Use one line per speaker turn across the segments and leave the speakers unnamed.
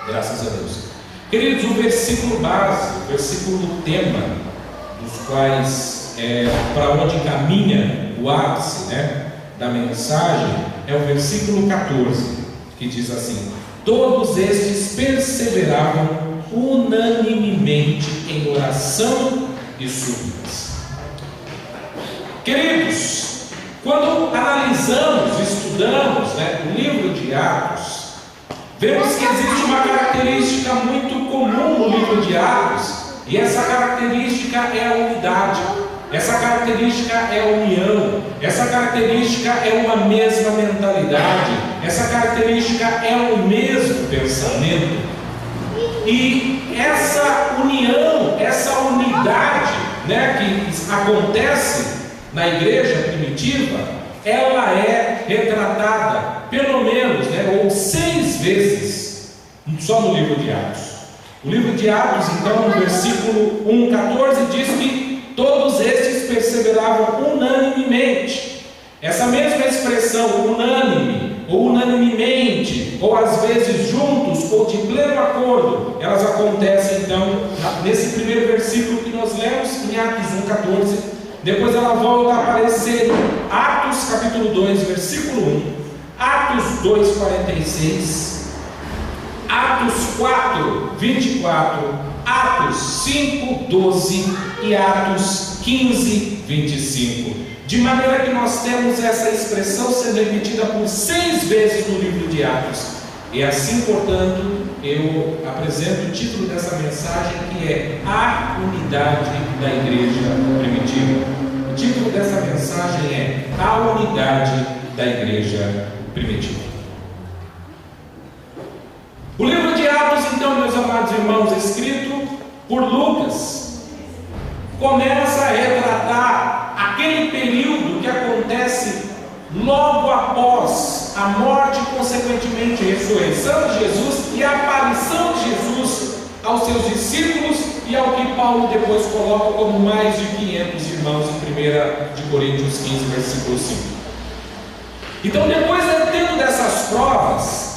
Graças a Deus. Queridos, o versículo base, o versículo tema, dos quais para onde caminha o ápice, da mensagem, é o versículo 14, que diz assim: todos estes perseveravam unanimemente em oração e súplicas. Queridos, quando analisamos, estudamos o livro de Atos, vemos que existe uma característica muito comum no livro de Atos, e essa característica é a unidade, essa característica é a união, essa característica é uma mesma mentalidade, essa característica é o mesmo pensamento. E essa união, essa unidade que acontece na igreja primitiva, ela é retratada pelo menos, ou 6 vezes só no livro de Atos. O livro de Atos, então, no versículo 1:14, diz que todos estes perseveravam unanimemente. Essa mesma expressão, unânime, ou unanimemente, ou às vezes juntos, ou de pleno acordo, elas acontecem então nesse primeiro versículo que nós lemos em Atos 1:14. Depois ela volta a aparecer em Atos capítulo 2, versículo 1, Atos 2:46, Atos 4:24, Atos 5:12 e Atos 15:25. De maneira que nós temos essa expressão sendo repetida por 6 vezes no livro de Atos. E assim, portanto, eu apresento o título dessa mensagem, que é A Unidade da Igreja Primitiva. O título dessa mensagem é A Unidade da Igreja Primitiva. O livro de Atos, então, meus amados irmãos, escrito por Lucas, começa a retratar aquele período que acontece logo após a morte e consequentemente a ressurreição de Jesus e a aparição de Jesus aos seus discípulos e ao que Paulo depois coloca como mais de 500 irmãos em 1 de Coríntios 15, versículo 5. Então, depois tendo dessas provas,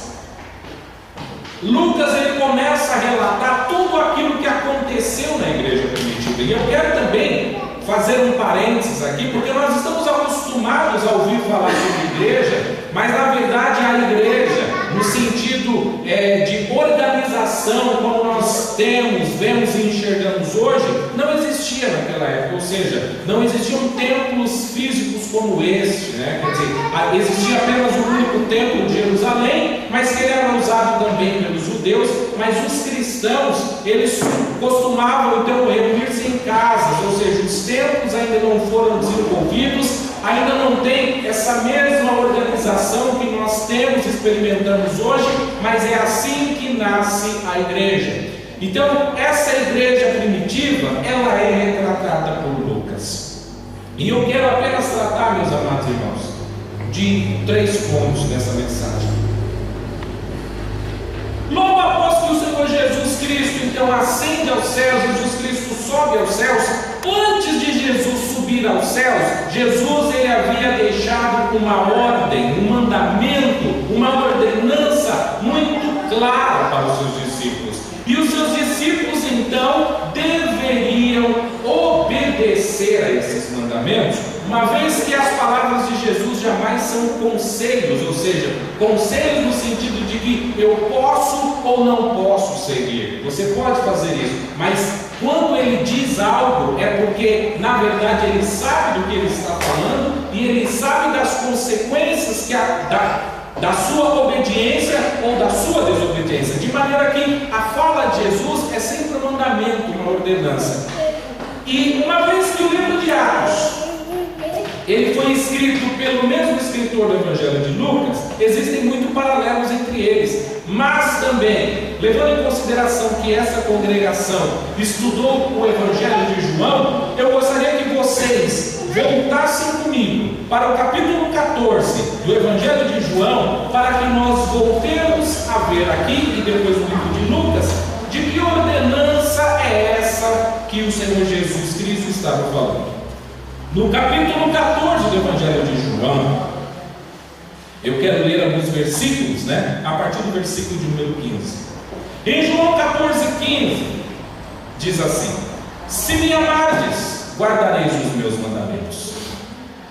Lucas ele começa a relatar tudo aquilo que aconteceu na igreja primitiva. E eu quero também fazer um parênteses aqui, porque nós estamos acostumados a ouvir falar sobre igreja, mas na verdade a igreja, no sentido de organização, como nós vemos e enxergamos hoje, não existia naquela época. Ou seja, não existiam templos físicos como este, Quer dizer, existia apenas um único templo de Jerusalém, mas que ele era usado também pelos judeus. Mas os cristãos, eles costumavam então reunir-se em casas, ou seja, os templos ainda não foram desenvolvidos, ainda não tem essa mesma organização que nós temos, experimentamos hoje, mas é assim que nasce a igreja. Então, essa igreja primitiva, ela é retratada por Lucas. E eu quero apenas tratar, meus amados irmãos, de 3 pontos nessa mensagem. Logo após que o Senhor Jesus Cristo então ascende aos céus, Jesus Cristo sobe aos céus, antes de Jesus subir aos céus, Jesus ele havia deixado uma ordem, um mandamento, uma ordenança muito clara para os seus discípulos. E os seus discípulos então deveriam obedecer a esses mandamentos, uma vez que as palavras de Jesus jamais são conselhos, ou seja, conselhos no sentido de que eu posso ou não posso seguir. Você pode fazer isso, mas quando ele diz algo é porque na verdade ele sabe do que ele está falando e ele sabe das consequências da sua obediência ou da sua desobediência, de maneira que a fala de Jesus é sempre um mandamento, uma ordenança. E uma vez que o livro de Atos ele foi escrito pelo mesmo escritor do Evangelho de Lucas, existem muitos paralelos entre eles, mas também, levando em consideração que essa congregação estudou o Evangelho de João, eu gostaria que vocês voltassem comigo para o capítulo 14 do Evangelho de João, para que nós voltemos a ver aqui, e depois no livro de Lucas, de que ordenança é essa que o Senhor Jesus Cristo estava falando. No capítulo 14 do Evangelho de João, eu quero ler alguns versículos, a partir do versículo de número 15. Em João 14,15 diz assim: se me amardes, guardareis os meus mandamentos.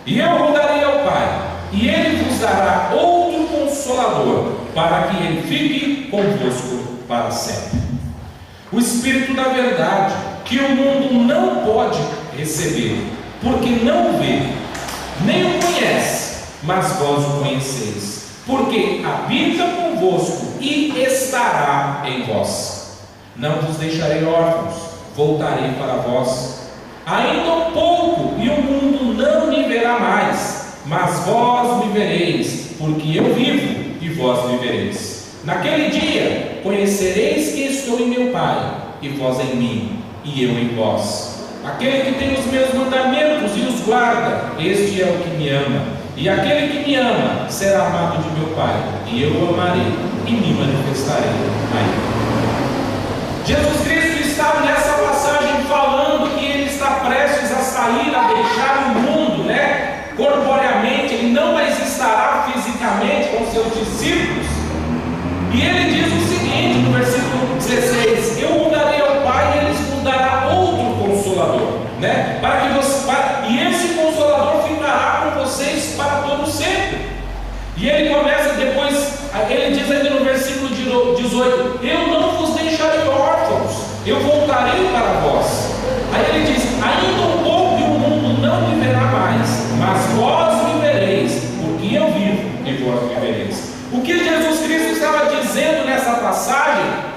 E eu rogarei ao Pai, e Ele vos dará outro Consolador, para que Ele fique convosco para sempre. O Espírito da verdade, que o mundo não pode receber, porque não o vê, nem o conhece, mas vós o conheceis, porque habita convosco e estará em vós. Não vos deixarei órfãos, voltarei para vós. Ainda um pouco, e o mundo não me verá mais, mas vós me vereis, porque eu vivo e vós me vereis. Naquele dia conhecereis que estou em meu Pai, e vós em mim, e eu em vós. Aquele que tem os meus mandamentos e os guarda, este é o que me ama. E aquele que me ama será amado de meu Pai, e eu o amarei e me manifestarei a ele. Jesus Cristo estava nessa passagem falando que Ele está prestes a sair, a deixar o mundo, corporeamente. Ele não mais estará fisicamente com seus discípulos. E Ele diz o seguinte no versículo 16: eu rogarei ao Pai e Ele vos dará outro Consolador, e esse Consolador ficará com vocês para todo sempre. E Ele começa depois, Ele diz ainda no versículo 18: eu não vos deixarei órfãos, eu voltarei para vós. Aí Ele diz: ainda um pouco e o mundo não me verá mais, mas vós me vereis, porque eu vivo e vós me vereis. O que Jesus Cristo estava dizendo nessa passagem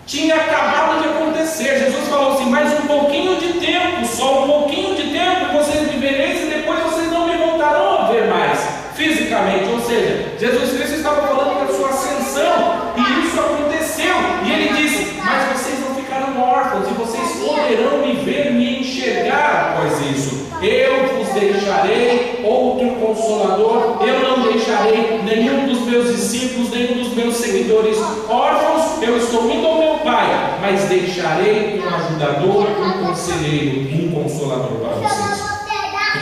tinha acabado de acontecer. Jesus falou assim: mais um pouquinho de tempo, só um pouquinho de tempo, vocês me vereis e depois vocês não me voltarão a ver mais fisicamente. Ou seja, Jesus Cristo estava falando da sua ascensão, e isso aconteceu. E Ele disse: mas vocês não ficarão órfãos, e vocês poderão me ver, me enxergar após isso. Eu vos deixarei outro Consolador. Eu não deixarei nenhum dos meus discípulos, nenhum dos meus seguidores órfãos. Eu estou indo ao meu Pai, mas deixarei um ajudador, um conselheiro, um Consolador para vocês.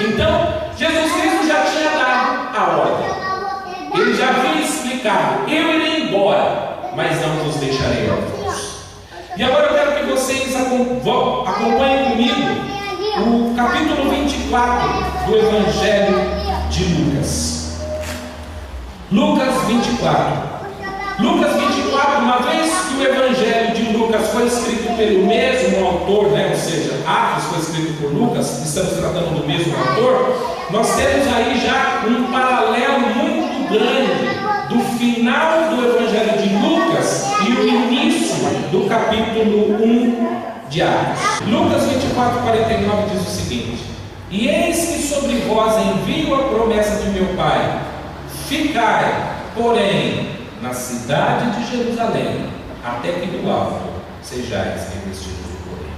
Então, Jesus Cristo já tinha dado a ordem. Ele já havia explicado: eu irei embora, mas não vos deixarei órfãos. E agora eu quero que vocês acompanhem comigo o capítulo 24 do Evangelho de Lucas. Lucas 24. Lucas 24, uma vez que o Evangelho de Lucas foi escrito pelo mesmo autor, ou seja, Atos foi escrito por Lucas, estamos tratando do mesmo autor, nós temos aí já um paralelo muito grande do final do Evangelho de Lucas e o início do capítulo 1 de Atos. Lucas 24, 49 diz o seguinte: e eis que sobre vós envio a promessa de meu Pai, ficai, porém, na cidade de Jerusalém, até que do alto sejais revestidos do poder.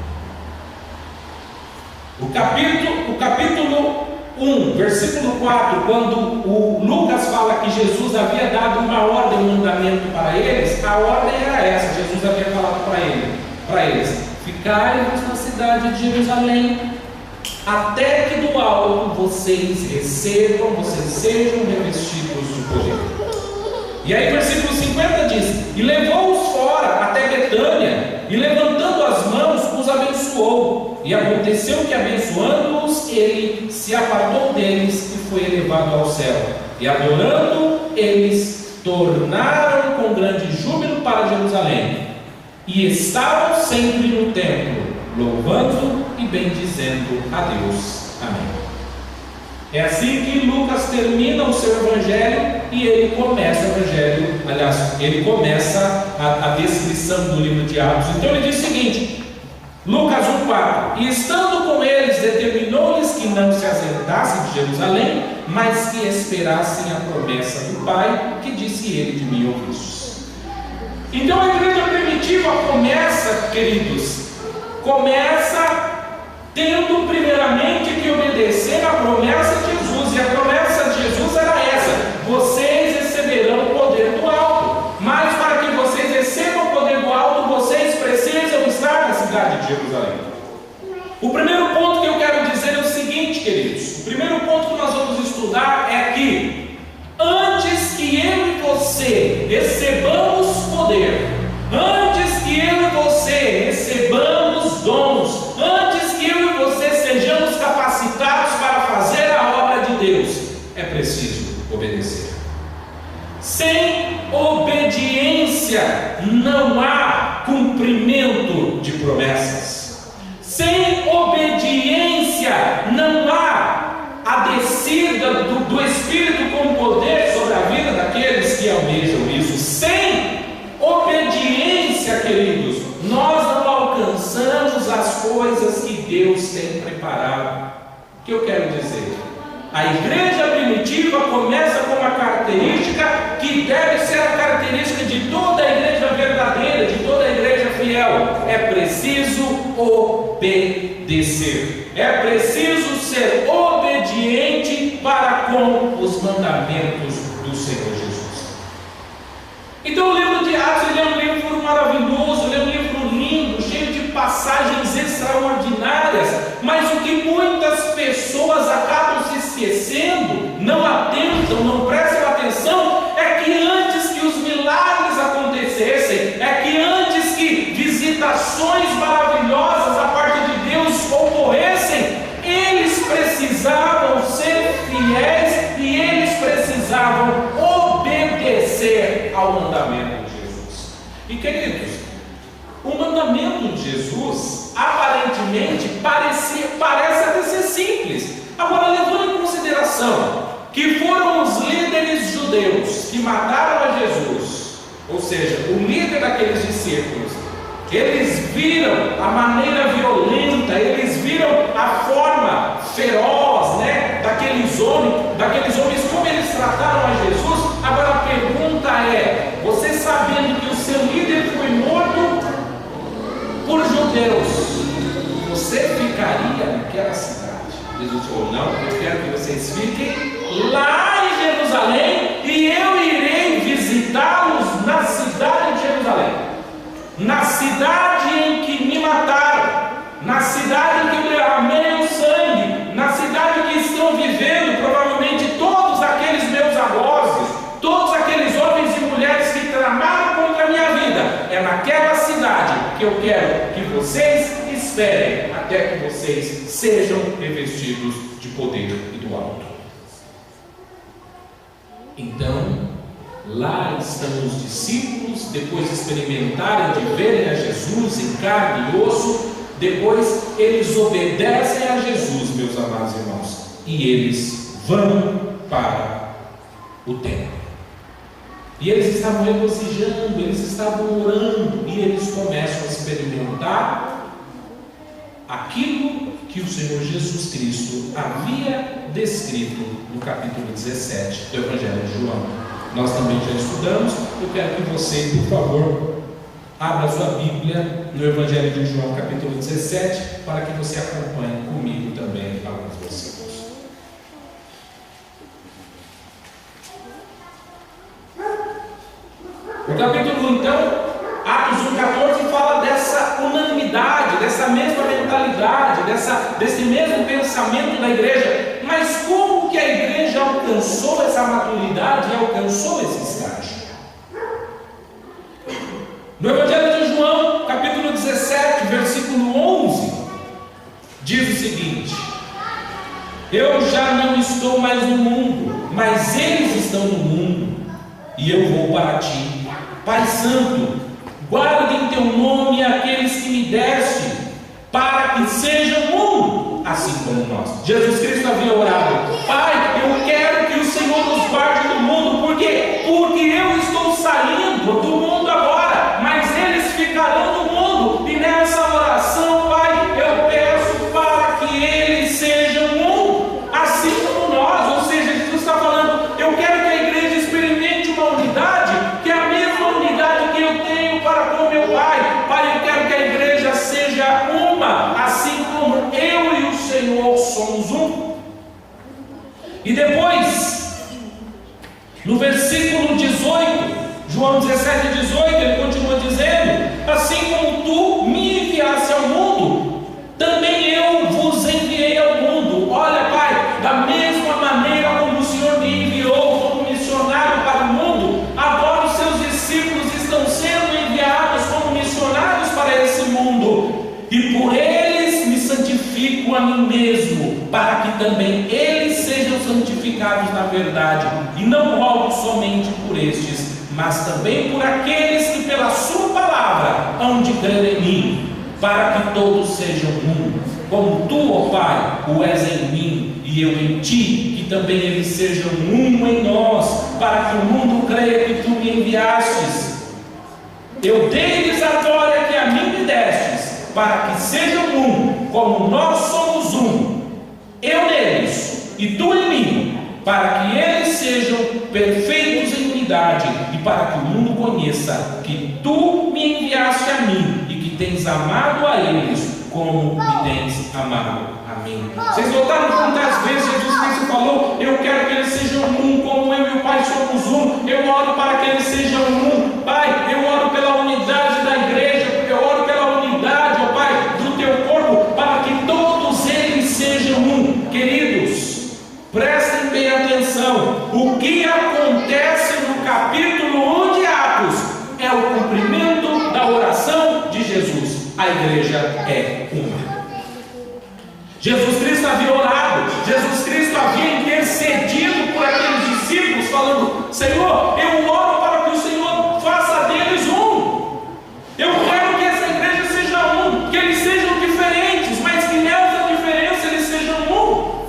O capítulo 1, versículo 4, quando o Lucas fala que Jesus havia dado uma ordem, um mandamento para eles, a ordem era essa. Jesus havia falado para eles: ficai-vos na cidade de Jerusalém, até que do alto vocês recebam, vocês sejam revestidos de poder. E aí versículo 50 diz: e levou-os fora até Betânia, e levantando as mãos os abençoou. E aconteceu que, abençoando-os, ele se apartou deles e foi elevado ao céu. E adorando, eles tornaram com grande júbilo para Jerusalém, e estavam sempre no templo, louvando e bendizendo a Deus. Amém. É assim que Lucas termina o seu Evangelho, e ele começa o Evangelho, ele começa a descrição do livro de Atos. Então ele diz o seguinte, Lucas 1,4: e estando com eles, determinou-lhes que não se assentassem de Jerusalém, mas que esperassem a promessa do Pai, que disse ele: de mim ouvistes. Então a igreja primitiva começa, queridos, tendo primeiramente que obedecer à promessa de Jesus, e a promessa de Jesus era essa: vocês receberão o poder do alto. Mas para que vocês recebam o poder do alto, vocês precisam estar na cidade de Jerusalém. O primeiro ponto que eu quero dizer é o seguinte, queridos: o primeiro ponto que nós vamos estudar é que antes que eu e você recebamos poder, antes não há cumprimento de promessas. Sem obediência, não há a descida do Espírito com poder sobre a vida daqueles que almejam isso. Sem obediência, queridos, nós não alcançamos as coisas que Deus tem preparado. O que eu quero dizer? A igreja primitiva começa com uma característica que deve ser a característica de toda a igreja verdadeira, de toda a igreja fiel: é preciso obedecer, é preciso ser obediente para com os mandamentos do Senhor Jesus. Então o livro de Atos, ele é um livro maravilhoso, ele é um livro lindo, cheio de passagens extraordinárias, mas o que muitas pessoas acabam se esquecendo, não atentam, não prestam atenção, é que antes que os milagres acontecessem, é que antes que visitações maravilhosas da parte de Deus ocorressem, eles precisavam ser fiéis e eles precisavam obedecer ao mandamento de Jesus. E queridos, o mandamento de Jesus aparentemente parece até ser simples. Agora, levando em consideração que foram os líderes judeus que mataram a Jesus, ou seja, o líder daqueles discípulos, eles viram a maneira violenta, eles viram a forma feroz, daqueles homens, como eles trataram a Jesus. Agora a pergunta é: você sabendo que o seu líder foi morto por judeus, você ficaria naquela cidade? Jesus falou: não, eu quero que vocês fiquem lá em Jerusalém e eu irei visitá-los na cidade de Jerusalém, na cidade em que me mataram, na cidade em que derramei o sangue, na cidade em que estão vivendo provavelmente todos aqueles meus algozes, todos aqueles homens e mulheres que tramaram contra a minha vida. É naquela cidade que eu quero que vocês esperem até que vocês sejam revestidos de poder e do alto. Então, lá estão os discípulos, depois de experimentarem, de verem a Jesus em carne e osso, depois eles obedecem a Jesus, meus amados irmãos, e eles vão para o templo. E eles estavam regozijando, eles estavam orando, e eles começam a experimentar aquilo que o Senhor Jesus Cristo havia descrito no capítulo 17 do Evangelho de João. Nós também já estudamos. Eu quero que você, por favor, abra sua Bíblia no Evangelho de João, capítulo 17, para que você acompanhe comigo também alguns versículos. O capítulo, então, Atos 1,14, fala dessa unanimidade, dessa mesma mentalidade, desse mesmo pensamento da igreja. Mas como que a igreja alcançou essa maturidade e alcançou esse estágio? No Evangelho de João, capítulo 17, versículo 11, diz o seguinte: eu já não estou mais no mundo, mas eles estão no mundo, e eu vou para ti. Pai Santo, guarda em teu nome aqueles que me deste, para que sejam um, assim como nós. Jesus Cristo havia orado: Pai, eu quero que o Senhor nos guarde do mundo. Por quê? Porque eu estou saindo do mundo agora, mas eles ficarão no mundo. E nessa oração, Pai, eu peço para que eles sejam um, assim como nós. Ou seja, Jesus está falando: eu quero que a igreja experimente uma unidade, que é a mesma unidade que eu tenho para com meu Pai. Pai, eu quero que a igreja seja uma, assim como eu e o Senhor somos um. E depois, no versículo 18, João 17, 18, ele continua dizendo: assim como tu me enviaste ao mundo, também eu vos enviei ao mundo. Olha, Pai, da mesma maneira como o Senhor me enviou como missionário para o mundo, agora os seus discípulos estão sendo enviados como missionários para esse mundo. E por eles me santifico a mim mesmo, para que também eles sejam santificados na verdade. E não rogo somente por estes, mas também por aqueles que pela sua crer em mim, para que todos sejam um, como tu, ó Pai, o és em mim e eu em ti, que também eles sejam um em nós, para que o mundo creia que tu me enviastes. Eu dei-lhes a glória que a mim me destes, para que sejam um, como nós somos um, eu neles e tu em mim, para que eles sejam perfeitos em unidade, e para que o mundo conheça que tu me enviaste a mim, e que tens amado a eles, como me tens amado a mim. Vocês notaram quantas vezes Jesus Cristo falou: eu quero que eles sejam um, como eu e o Pai somos um. Eu oro para que eles sejam um. Pai, eu oro pela unidade da igreja, eu oro pela unidade, ó Pai, do teu corpo, para que todos eles sejam um. Queridos, prestem bem atenção. O que acontece no capítulo 1 de Atos é o cumprimento da oração de Jesus. A igreja é uma. Jesus Cristo havia orado, Jesus Cristo havia intercedido por aqueles discípulos, falando: Senhor, eu oro para que o Senhor faça deles um. Eu quero que essa igreja seja um, que eles sejam diferentes, mas que nessa diferença eles sejam um.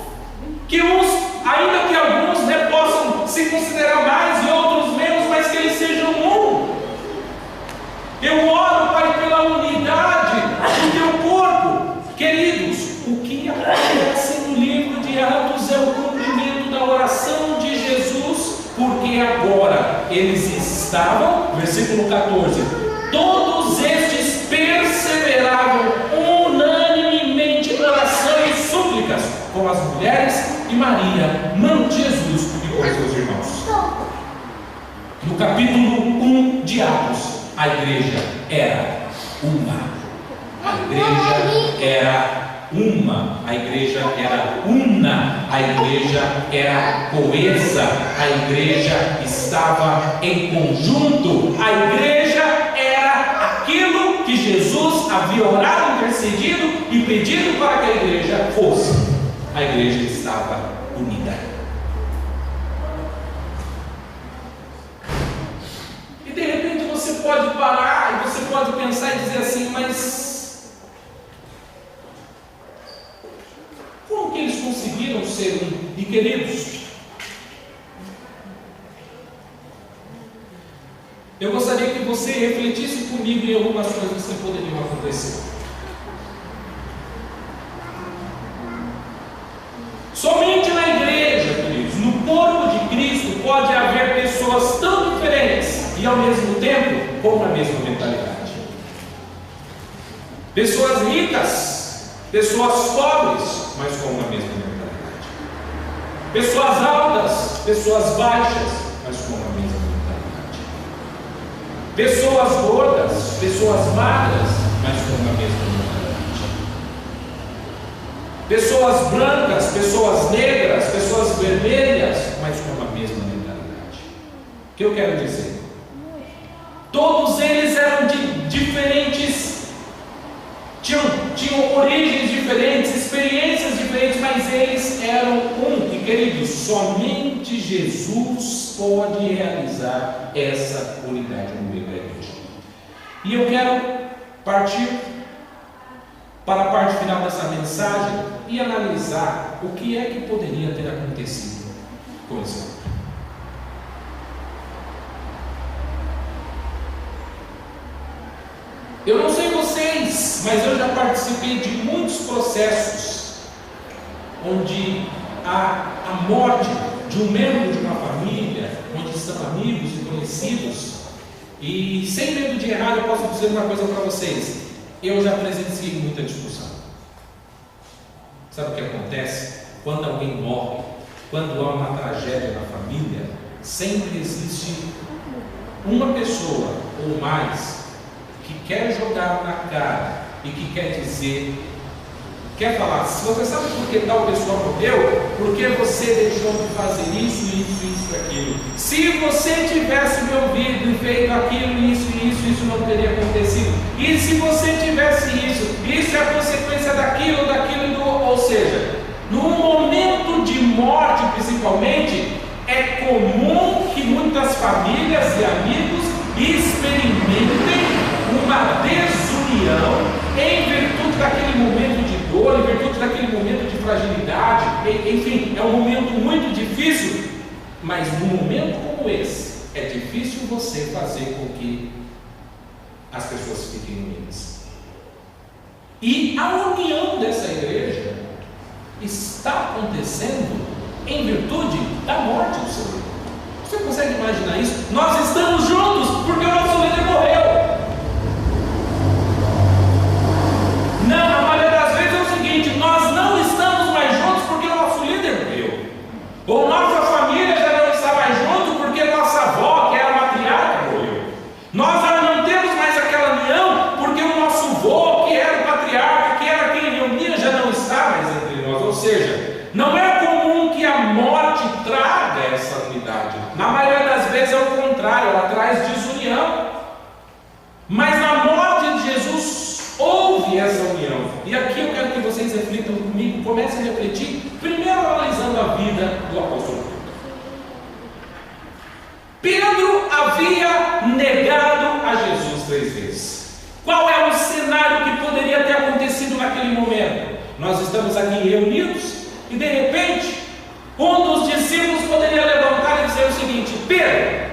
Que uns, ainda que alguns possam se considerar mais e outros menos, mas que eles sejam um. Eu oro, Pai, pela unidade do teu corpo. Queridos, o que acontece no livro de Atos é o cumprimento da oração de Jesus, porque agora eles estavam, versículo 14, todos estes perseveravam unanimemente em oração e súplicas com as mulheres e Maria, mãe de Jesus, e com seus irmãos. No capítulo 1 de Atos, a igreja era uma. A igreja era uma, a igreja era una, a igreja era coesa, a igreja estava em conjunto, a igreja era aquilo que Jesus havia orado, intercedido e pedido para que a igreja fosse. A igreja estava unida. E de repente você pode parar e você pode pensar e dizer assim: mas como que eles conseguiram ser um? E queridos, eu gostaria que você refletisse comigo em algumas coisas que poderiam acontecer. Somente na igreja, queridos, no corpo de Cristo, pode haver pessoas tão diferentes e ao mesmo tempo com a mesma mentalidade. Pessoas ricas, pessoas pobres, mas com a mesma mentalidade. Pessoas altas, pessoas baixas, mas com a mesma mentalidade. Pessoas gordas, pessoas magras, mas com a mesma mentalidade. Pessoas brancas, pessoas negras, pessoas vermelhas, mas com a mesma mentalidade. O que eu quero dizer? Todos eles eram diferentes, tinham origens diferentes, experiências diferentes, mas eles eram um. E queridos, somente Jesus pode realizar essa unidade no meio da igreja. E eu quero partir para a parte final dessa mensagem e analisar o que é que poderia ter acontecido com isso. Eu não sei vocês, mas eu já participei de muitos processos onde a morte de um membro de uma família, onde estão amigos e conhecidos, e sem medo de errar, eu posso dizer uma coisa para vocês: eu já presenciei muita discussão. Sabe o que acontece? Quando alguém morre, quando há uma tragédia na família, sempre existe uma pessoa ou mais que quer jogar na cara e que quer dizer, quer falar: se você sabe por que tal pessoa morreu, porque você deixou de fazer isso, aquilo. Se você tivesse me ouvido e feito aquilo, isso não teria acontecido. E se você tivesse isso é a consequência daquilo, ou seja, num momento de morte principalmente, é comum que muitas famílias e amigos experimentem uma desunião daquele momento de fragilidade, enfim, é um momento muito difícil, mas num momento como esse, é difícil você fazer com que as pessoas fiquem unidas. E a união dessa igreja está acontecendo em virtude da morte do seu líder. Você consegue imaginar isso? Nós estamos juntos porque o nosso líder morreu. Não, a maioria das vezes é o seguinte: nós não estamos mais juntos porque o nosso líder morreu, ou nossa família já não está mais junto porque nossa avó, que era matriarca, morreu. Nós já não temos mais aquela união porque o nosso vô, que era o patriarca, que era quem reunia, já não está mais entre nós. Ou seja, não é comum que a morte traga essa unidade. Na maioria das vezes é o contrário, ela traz desunião. Mas na morte de Jesus houve essa união. E aqui eu quero que vocês reflitam comigo, comecem a refletir, primeiro analisando a vida do apóstolo Pedro. Pedro havia negado a Jesus 3 vezes. Qual é o cenário que poderia ter acontecido naquele momento? Nós estamos aqui reunidos e de repente um dos discípulos poderia levantar e dizer o seguinte: Pedro,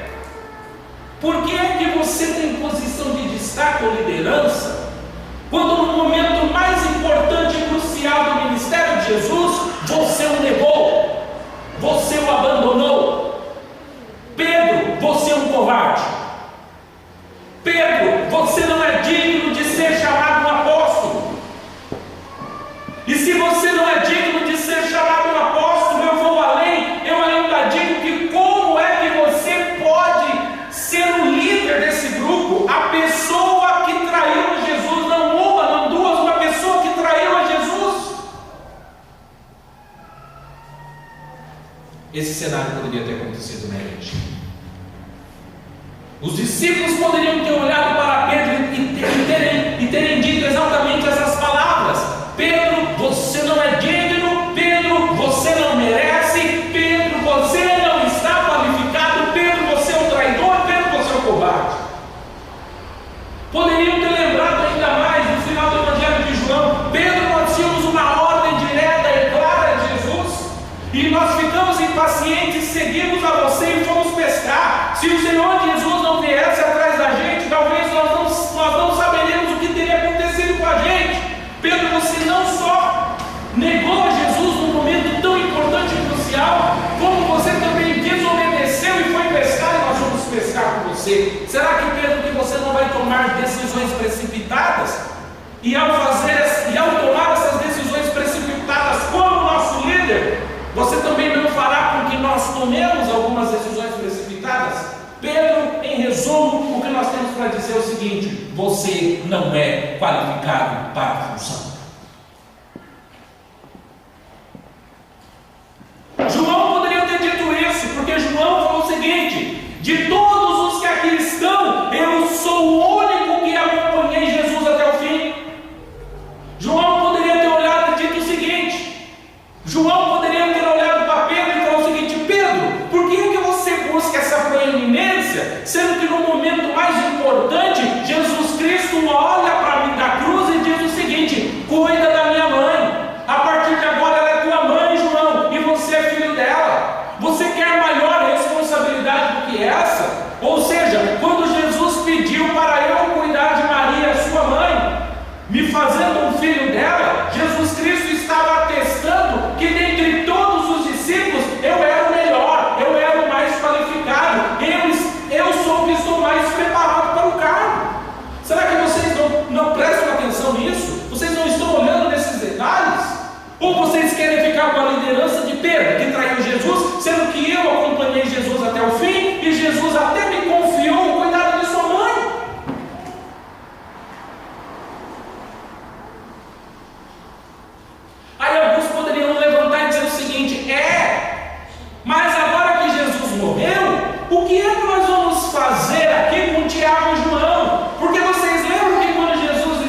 por que é que você tem posição de destaque ou liderança quando no momento mais importante e crucial do ministério de Jesus, você o negou, você o abandonou? Pedro, você é um covarde. Pedro, você não é digno de ser chamado um apóstolo. E se você não é digno de ser chamado um apóstolo, eu vou além, eu ainda digo que como é que você pode ser o líder desse grupo? A pessoa que traiu a Jesus, não uma, não duas, uma pessoa que traiu a Jesus. Esse cenário poderia ter acontecido na igreja. Os discípulos poderiam ter olhado para Pedro e terem dito exatamente essas palavras: Pedro, você não é digno. Pedro, você não merece. Pedro, você não está qualificado. Pedro, você é um traidor. Pedro, você é um covarde. Poderiam ter lembrado ainda mais no final do Evangelho de João: Pedro, nós tínhamos uma ordem direta e clara de Jesus e nós ficamos impacientes, seguimos a você e fomos pescar. Se o Senhor Jesus não viesse atrás da gente, talvez nós não saberíamos o que teria acontecido com a gente. Pedro, você não só negou a Jesus num momento tão importante e crucial, como você também desobedeceu e foi pescar, e nós vamos pescar com você. Será que, Pedro, que você não vai tomar decisões precipitadas? E ao tomar essas decisões precipitadas como nosso líder, você também não fará com que nós tomemos algumas decisões precipitadas? Pedro, em resumo, o que nós temos para dizer é o seguinte: você não é qualificado para a função. João poderia ter dito isso, porque João falou o seguinte: de todos os que aqui estão, eu sou o único que acompanhei Jesus até o fim. João poderia ter olhado e dito o seguinte: João poderia ter olhado para Pedro e falou o seguinte: Pedro, por que você busca essa proeminência, sendo que no momento mais importante, Jesus Cristo olha para mim da cruz e diz o seguinte: cuida da minha mãe, a partir de agora ela é tua mãe, João, e você é filho dela. Você quer maior responsabilidade do que essa? Ou seja, quando Jesus pediu para eu cuidar de Maria, sua mãe, me fazendo um filho dela, Jesus Cristo estava atestando que dentre todos os discípulos eu era o melhor, eu era o mais qualificado, eu sou o que estou mais preparado para o cargo. Será que vocês não prestam atenção nisso? Vocês não estão olhando nesses detalhes? Ou vocês querem ficar com a liderança de Pedro, que traiu Jesus, sendo que eu acompanhei Jesus até o fim e Jesus até me confiou o cuidado de sua mãe? Aí alguns poderiam levantar e dizer o seguinte: mas agora que Jesus morreu, o que é que nós vamos fazer aqui com Tiago e João? Porque vocês lembram que quando Jesus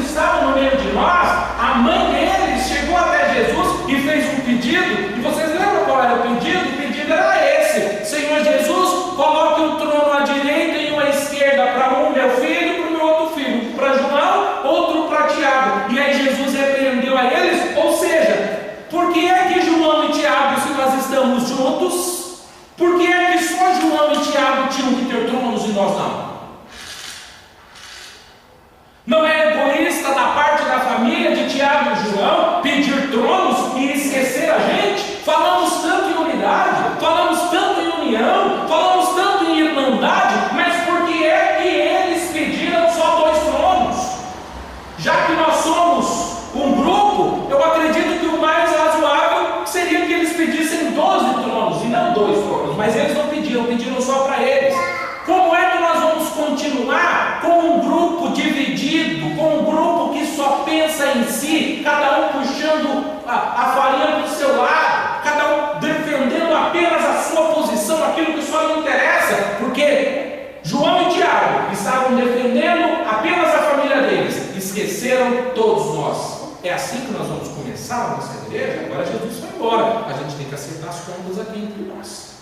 juntos, por que é que só João e Tiago tinham que ter tronos e nós não? Não é egoísta da parte da família de Tiago e João pedir tronos e esquecer a gente? Falamos tanto em unidade, falamos tanto em união, falamos tanto em irmandade, mas por que é que eles pediram só 2 tronos? Já que nós somos um grupo, eu acredito que o mais razoável seria que eles pedissem 12 tronos e não 2 tronos, mas eles não pediram só para eles. Como é que nós vamos continuar com um grupo dividido, com um grupo que só pensa em si, cada um puxando a farinha para o seu lado, cada um defendendo apenas a sua posição, aquilo que só lhe interessa, porque João e Tiago estavam defendendo apenas a família deles, esqueceram todos nós. É assim que nós vamos começar a nossa igreja? Agora Jesus foi embora, a gente tem que acertar as contas aqui entre nós.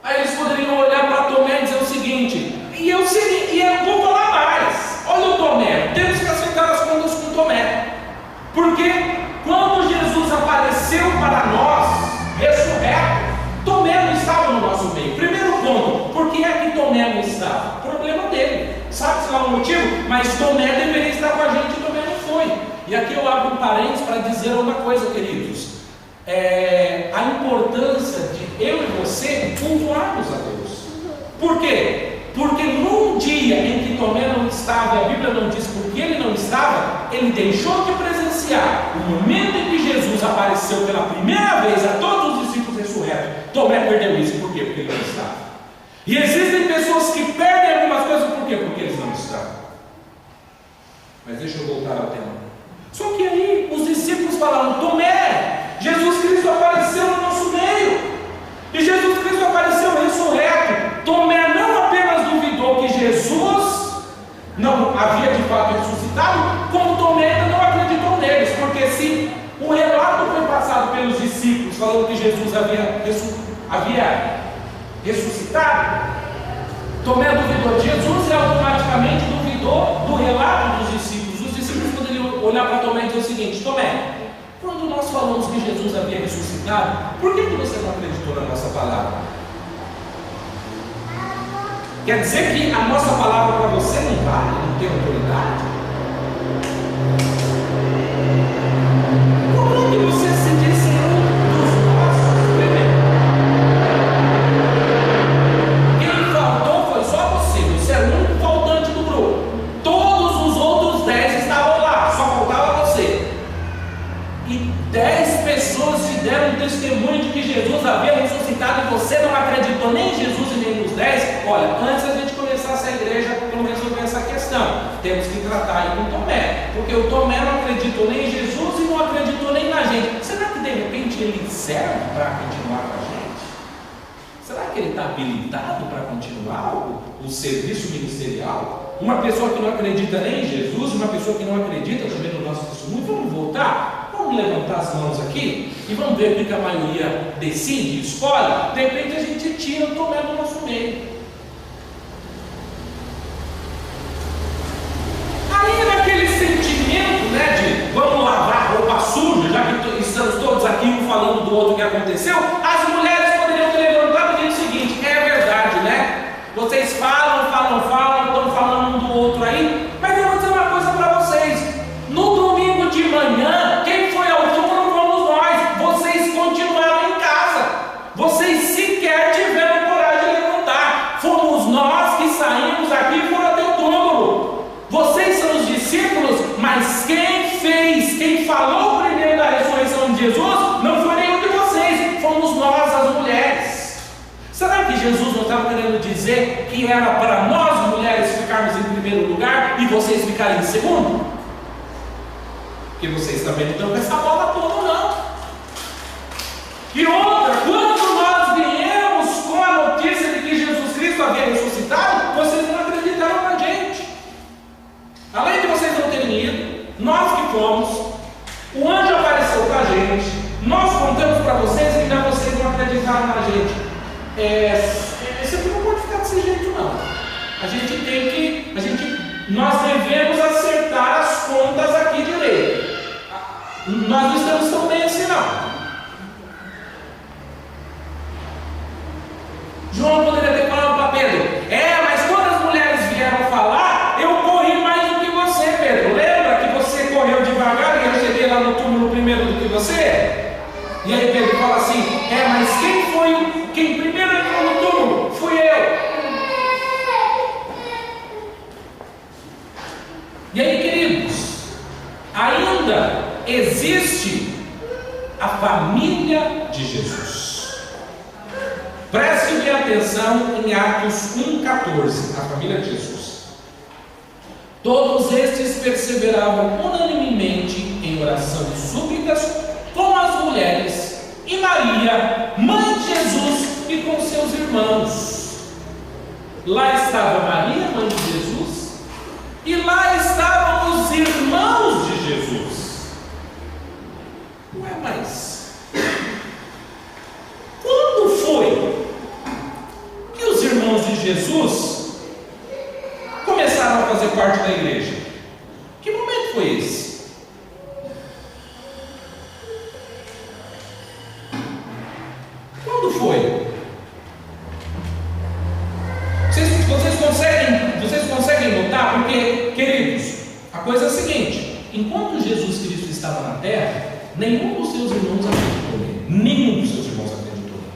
Aí eles poderiam olhar para Tomé e dizer o seguinte, e eu vou falar mais, olha o Tomé, temos que acertar as contas com Tomé, porque quando Jesus apareceu para nós, ressurreto, Tomé não estava no nosso meio. Primeiro ponto, por que é que Tomé não estava? Problema dele, sabe-se lá o motivo? Mas Tomé deveria estar com a gente e Tomé não foi. E aqui eu abro um parênteses para dizer uma coisa, queridos. A importância de eu e você cultuarmos a Deus. Por quê? Porque num dia em que Tomé não estava, e a Bíblia não diz por que ele não estava, ele deixou de presenciar o momento em que Jesus apareceu pela primeira vez a todos os discípulos ressurretos. Tomé perdeu isso, por quê? Porque ele não estava. E existem pessoas que perdem algumas coisas, por quê? Porque eles não estavam. Mas deixa eu voltar ao tema. Só que aí os discípulos falaram, Tomé, Jesus Cristo apareceu no nosso meio, e Jesus Cristo apareceu ressurreto. Tomé não apenas duvidou que Jesus não havia de fato ressuscitado, como Tomé ainda não acreditou neles, porque se o relato foi passado pelos discípulos, falando que Jesus havia ressuscitado, Tomé duvidou de Jesus e automaticamente duvidou do relato dos discípulos. Os discípulos poderiam olhar para Tomé e dizer o seguinte, Tomé, quando nós falamos que Jesus havia ressuscitado, por que você não acreditou na nossa palavra? Quer dizer que a nossa palavra para você não vale, não tem autoridade? Como é que você se diz ser um dos nossos? Primeiro, quem faltou foi só você, você era o único faltante do grupo. Todos os outros 10 estavam lá, só faltava você. E 10 pessoas te deram testemunho de que Jesus havia ressuscitado e você não acreditou nem em Jesus e nem nos 10. Olha, antes da gente começar essa igreja, pelo menos resolver essa questão, temos que tratar aí com Tomé, porque o Tomé não acreditou nem em Jesus e não acreditou nem na gente. Será que de repente ele serve para continuar com a gente? Será que ele está habilitado para continuar o serviço ministerial? Uma pessoa que não acredita nem em Jesus, uma pessoa que não acredita também no nosso testemunho. Vamos voltar? Vamos levantar as mãos aqui e vamos ver o que a maioria decide, escolhe. De repente a gente tira o Tomé do nosso meio. Aí naquele sentimento, de vamos lavar roupa suja, já que estamos todos aqui um falando do outro que aconteceu, as mulheres poderiam ter levantado e dito o seguinte, é verdade, né? Vocês falam, estão falando um do outro aí, mas eu vou dizer uma coisa para vocês. No domingo de manhã, quem foi ao túmulo fomos nós. Vocês continuaram em casa. Vocês sequer tiveram coragem de levantar. Fomos nós que saímos aqui e foram até o túmulo. Vocês são os discípulos, mas quem falou primeiro da ressurreição de Jesus não foi nenhum de vocês, fomos nós, as mulheres. Será que Jesus não estava querendo dizer que era para nós mulheres ficarmos em primeiro lugar e vocês ficarem em segundo? Porque vocês também não estão com essa bola toda, não. E outra, quando nós viemos com a notícia de que Jesus Cristo havia ressuscitado, vocês não acreditaram na gente. Além de vocês não terem ido, nós que fomos, o anjo apareceu para a gente, nós contamos para vocês e ainda vocês não acreditaram na gente. Isso aqui não pode ficar desse jeito, não. Nós devemos acertar as contas aqui direito. Nós não estamos tão bem Quem primeiro entrou no túmulo fui eu. E aí, queridos, ainda existe a família de Jesus. Preste bem atenção em Atos 1,14, a família de Jesus. Todos estes perseveravam unanimemente em oração e súplicas com as mulheres e Maria, mãe de Jesus, e com seus irmãos. Lá estava Maria, mãe de Jesus, e lá estavam os irmãos de Jesus. Ué, mas quando foi que os irmãos de Jesus começaram a fazer parte da igreja? Que momento foi esse? Quando foi? Vocês conseguem notar? Porque, queridos, a coisa é a seguinte: enquanto Jesus Cristo estava na terra, nenhum dos seus irmãos acreditou nele. Nenhum dos seus irmãos acreditou nele.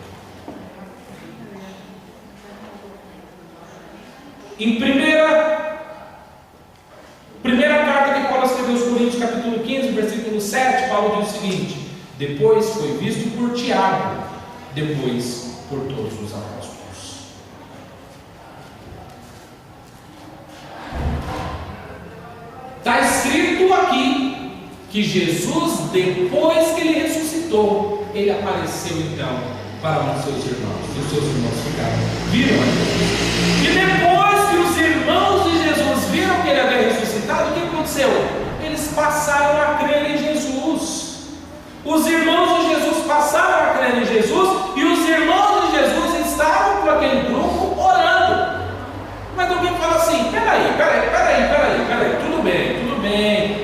Em primeira carta que Paulo escreveu aos Coríntios, capítulo 15, versículo 7, Paulo diz o seguinte: depois foi visto por Tiago, depois por todos os apóstolos. Está escrito aqui que Jesus, depois que ele ressuscitou, ele apareceu então para os seus irmãos, e os seus irmãos viram a Jesus. E depois que os irmãos de Jesus viram que ele havia ressuscitado, o que aconteceu? Eles passaram a crer em Jesus. Os irmãos de Jesus passaram a crer em Jesus, e os irmãos de Jesus estavam com aquele grupo orando. Mas alguém fala assim: peraí, tudo bem,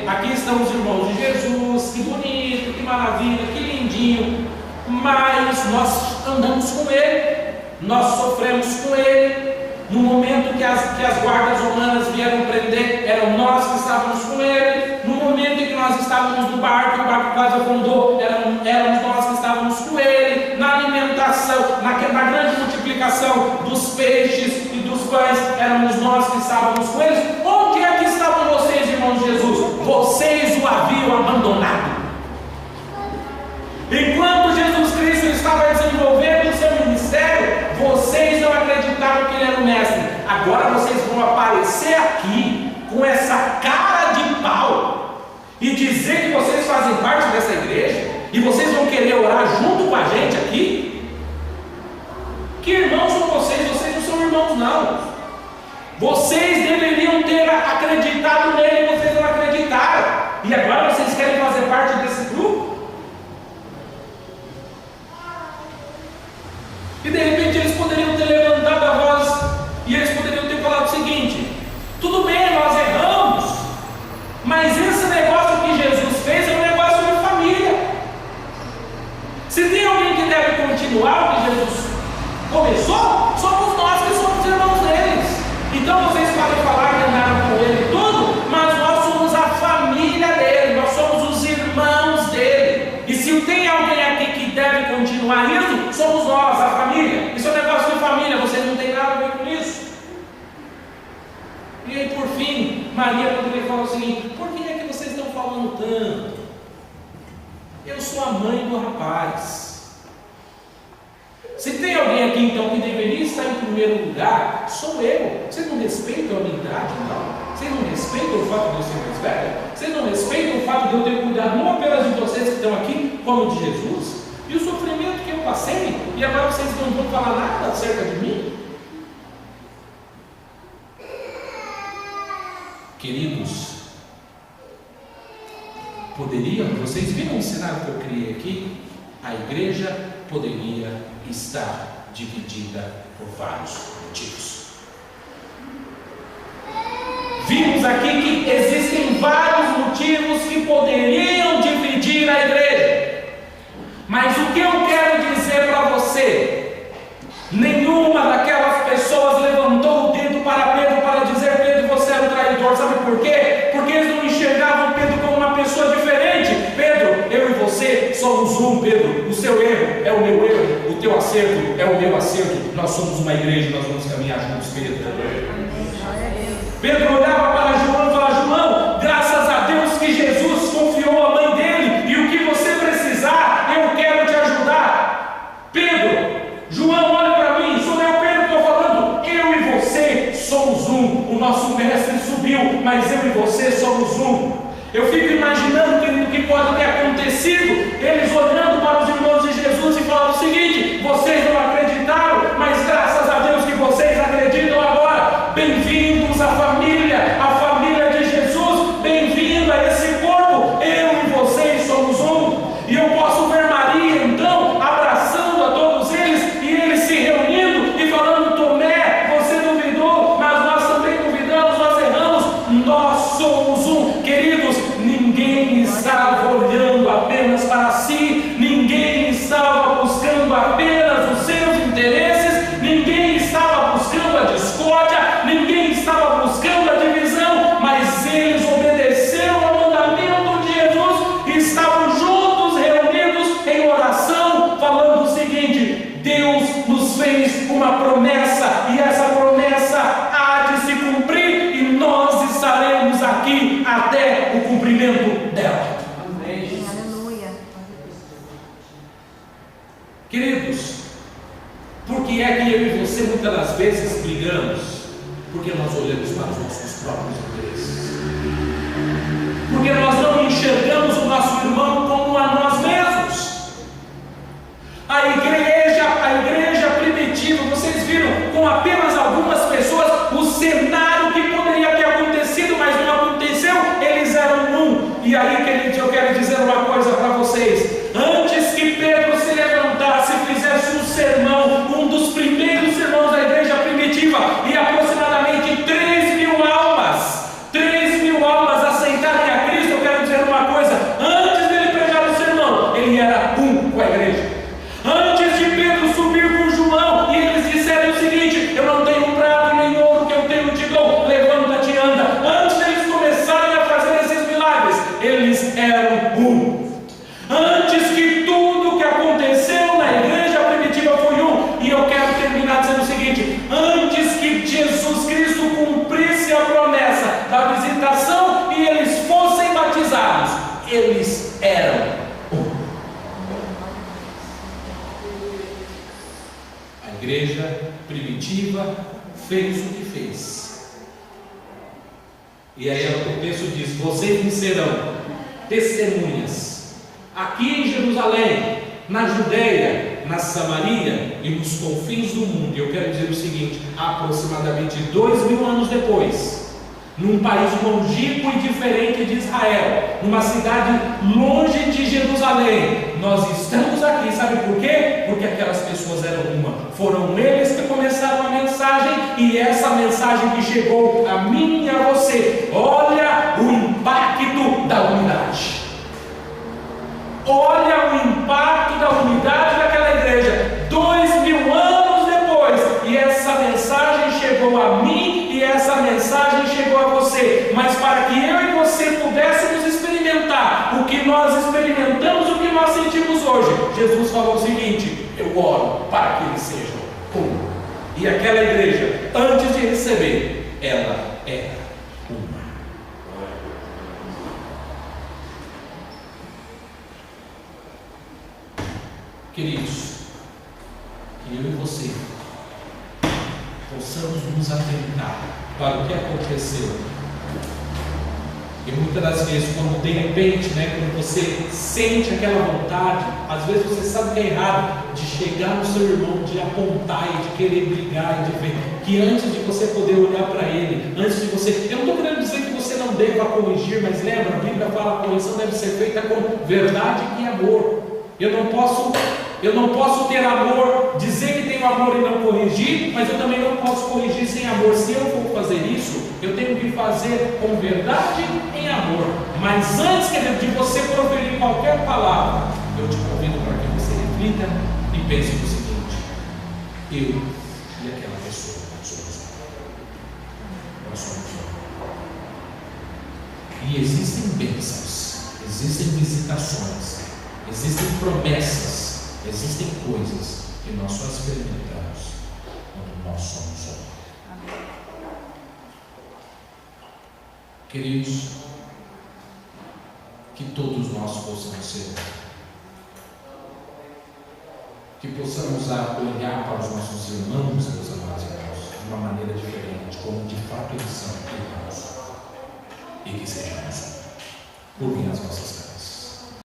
aqui estão os irmãos de Jesus, que bonito, que maravilha, que lindinho, mas nós andamos com ele, nós sofremos com ele. No momento que as guardas romanas vieram prender, eram nós que estávamos com ele. No momento em que nós estávamos no barco, o barco quase afundou, éramos nós que estávamos com ele. Na alimentação, na grande multiplicação dos peixes e dos pães, éramos nós que estávamos com eles. Onde é que estavam vocês, irmãos de Jesus? Vocês o haviam abandonado. Enquanto Jesus Cristo estava desenvolvendo o seu ministério, vocês não acreditaram que ele era o mestre. Agora vocês vão aparecer aqui com essa cara de pau e dizer que vocês fazem parte dessa igreja, e vocês vão querer orar junto com a gente aqui? Que irmãos são vocês? Vocês não são irmãos, não. Vocês deveriam ter acreditado nele e vocês não acreditaram, e agora vocês querem fazer parte desse grupo? E de repente eles poderiam ter levantado a voz e eles poderiam ter falado o seguinte: tudo bem, nós erramos, mas esse negócio que Jesus fez é um negócio de família. Se tem alguém que deve continuar o que Jesus começou, somos nós que somos irmãos deles. Então vocês podem falar que andaram com ele tudo, mas nós somos a família dele, nós somos os irmãos dele. E se tem alguém aqui que deve continuar isso, somos nós, a família. Isso é um negócio de família, vocês não têm nada a ver com isso. E aí, por fim, Maria poderia falar o seguinte: por que é que vocês estão falando tanto? Eu sou a mãe do rapaz. Se tem alguém aqui então que deveria estar em primeiro lugar, sou eu. Vocês não respeitam a minha idade, não? Vocês não respeitam o fato de eu ser mais velho? Vocês não respeitam o fato de eu ter cuidado não apenas de vocês que estão aqui, como de Jesus? E o sofrimento que eu passei, e agora vocês não vão falar nada acerca de mim? Queridos, vocês viram o cenário que eu criei aqui? A igreja poderia estar dividida por vários motivos. Vimos aqui que existem vários motivos que poderiam dividir a igreja. Mas o que eu quero dizer para você? Nenhuma daquelas pessoas levantou o dedo para Pedro para dizer: Pedro, você é um traidor. Sabe por quê? Porque eles não enxergavam Pedro como uma pessoa diferente. Pedro, eu e você somos um, Pedro. O seu erro é o meu erro, o teu acerto é o meu nós somos uma igreja e nós vamos caminhar juntos, Pedro. Pedro olhava para João e falava: João, graças a Deus que Jesus confiou a mãe dele, e o que você precisar, eu quero te ajudar. Pedro, João, olha para mim, sou eu, Pedro, estou falando, eu e você somos um. O nosso mestre subiu, mas eu e você somos um. Eu fico imaginando, querido, o que pode ter acontecido, eles olhando para os irmãos de Jesus e falando o seguinte: vocês não acreditaram, mas graças a Deus que vocês acreditam agora. Bem-vindos à família de Jesus, bem-vindo a esse corpo, eu e vocês somos um. E eu posso ver Maria então abraçando a todos eles, e eles se reunindo e falando: Tomé, você duvidou, mas nós também duvidamos, nós erramos, nós somos um. Queridos, ninguém estava olhando apenas para si, ninguém estava buscando apenas os seus interesses, ninguém estava buscando a discórdia, ninguém estava buscando a divisão, mas eles obedeceram ao mandamento de Jesus e estavam juntos, reunidos em oração, falando o seguinte: Deus nos fez uma promessa, e essa promessa há de se cumprir, e nós estaremos aqui até o cumprimento dela.
Amém. Aleluia.
Queridos, por que é que eu e você muitas das vezes brigamos? Porque nós olhamos para os nossos próprios interesses, porque nós não enxergamos o nosso irmão como a nós mesmos. A igreja primitiva, vocês viram com apenas algumas pessoas o cenário que poderia ter acontecido, mas não aconteceu. Eles eram um. E aí, queridos, eu quero dizer uma coisa para vocês: antes que Pedro se levantasse e fizesse um sermão, um dos primeiros sermões da igreja primitiva, e aproximadamente 3 mil almas aceitarem a Cristo, eu quero dizer uma coisa: antes dele pregar o sermão, ele era um com a igreja. Antes de Pedro subir com João e eles disserem o seguinte: eu não tenho prata nem ouro, que eu tenho te dou, levanta-te e anda. Antes deles começarem a fazer esses milagres, eles eram um. Antes que tudo que aconteceu na igreja primitiva foi um. E eu quero terminar dizendo o seguinte: antes que Jesus Cristo cumprisse a promessa da visitação e eles fossem batizados, eles eram um. A igreja primitiva fez o que fez. E aí o texto diz: vocês me serão testemunhas aqui em Jerusalém, na Judeia, na Samaria e nos confins do mundo. E eu quero dizer o seguinte: aproximadamente 2000 anos depois, num país longínquo e diferente de Israel, numa cidade longe de Jerusalém, nós estamos aqui. Sabe por quê? Porque aquelas pessoas eram uma. Foram eles que começaram a mensagem, e essa mensagem que chegou a mim e a você. Olha o impacto da unidade. Olha o impacto da unidade daquela igreja 2000 anos depois, e essa mensagem chegou a mim e essa mensagem chegou a você. Mas para que eu e você pudéssemos experimentar o que nós experimentamos, o que nós sentimos hoje, Jesus falou o seguinte: eu oro para que eles sejam um. E aquela igreja, antes de receber, ela era uma. Queridos, que eu e você possamos nos atentar para o que aconteceu. E muitas das vezes, quando de repente, quando você sente aquela vontade, às vezes você sabe que é errado, de chegar no seu irmão, de apontar e de querer brigar e de ver, que antes de você poder olhar para ele, antes de você, eu não estou querendo dizer que você não deva corrigir, mas lembra, a Bíblia fala que a correção deve ser feita com verdade e amor. Eu não posso ter amor, dizer que tenho amor e não corrigir, mas eu também não posso corrigir sem amor. Se eu for fazer isso, eu tenho que fazer com verdade e amor. Mas antes, querido, de você proferir qualquer palavra, eu te convido para que você reflita e pense no seguinte: eu e aquela pessoa somos um. Nós somos um. E existem bênçãos, existem visitações, existem promessas, existem coisas que nós só experimentamos nós somos um. Queridos, que todos nós possamos ser, que possamos olhar para os nossos irmãos, meus amados irmãos, de uma maneira diferente, como de fato eles são irmãos, e que sejamos por minhas nossas